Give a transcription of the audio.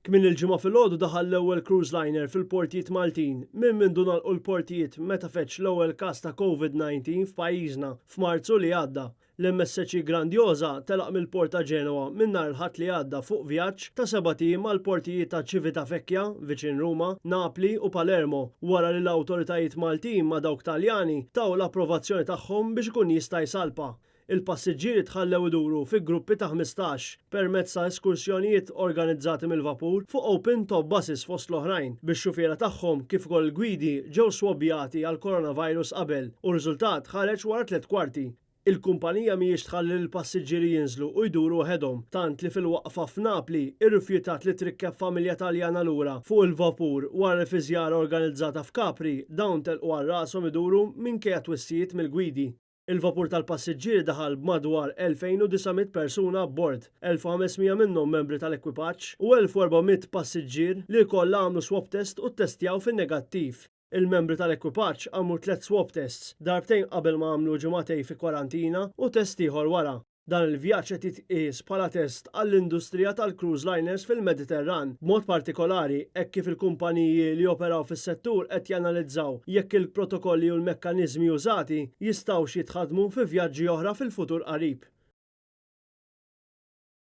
Kmien il-ġimgħa filgħodu daħal l-ewwel cruise liner fil-portijiet Maltin minn mindu nagħlqu l-portijiet meta feċ l-ewwel każ ta' COVID-19 f'pajjiżna f'Marzu li għadda. L-MSC Grandiosa telaq mill-port ta' Ġenwa minn nhar il-Ħadd li għadda fuq vjaġġ ta' 7 tiem mal-portijiet ta' Civitavecchia viċin Ruma, Napli u Palermo wara li l-awtoritajiet Maltin ma' dawk Taljani taw l-approvazzjoni tagħhom biex ikun jista' jsalpa. Il-passiġġieri tħallew iduru fi gruppi ta' 15 permezz ta' eskursjonijiet organizzati mill-vapur fuq open top buses fost l-oħrajn bix-xufiera tagħhom kif ukoll gwidi ġew swabjati għal coronavirus qabel u r-riżultat ħareġ wara 3 kwarti. Il-kumpanija mhijiex tħalli l-passiġġieri jinżlu u jduru waħedhom tant li fil-waqfa f'Napli irrifjutat li trikkeb familja Taljana lura fuq il-vapur wara fi żjara organizzata f'Kapri dawn telqu għal rashom iduru minkejja twissijiet mill-gwidi. Il-vapur tal-passiġġieri daħal b'madwar 2900 persuna b'bord, 1500 minnhom membri tal-ekwipaġġ u 1400 passiġġier li kollha għamlu swab test u ttestjaw fin-negattiv. Il-membri tal-ekwipaġġ għamlu 3 swab tests, darbtejn qabel ma għamlu ġimagħtejn fi kwarantina u test ieħor wara. Dan il-vjaġġ qed jitqies bħala test għall-industrija tal-cruise liners fil-Mediterran, b'mod partikolari hekk kif il-kumpaniji li operaw fis-settur qed janalizzaw jekk il-protokolli u l-mekkaniżmi użati jistgħux jitħaddmu fi vjaġġi oħra fil-futur qarib.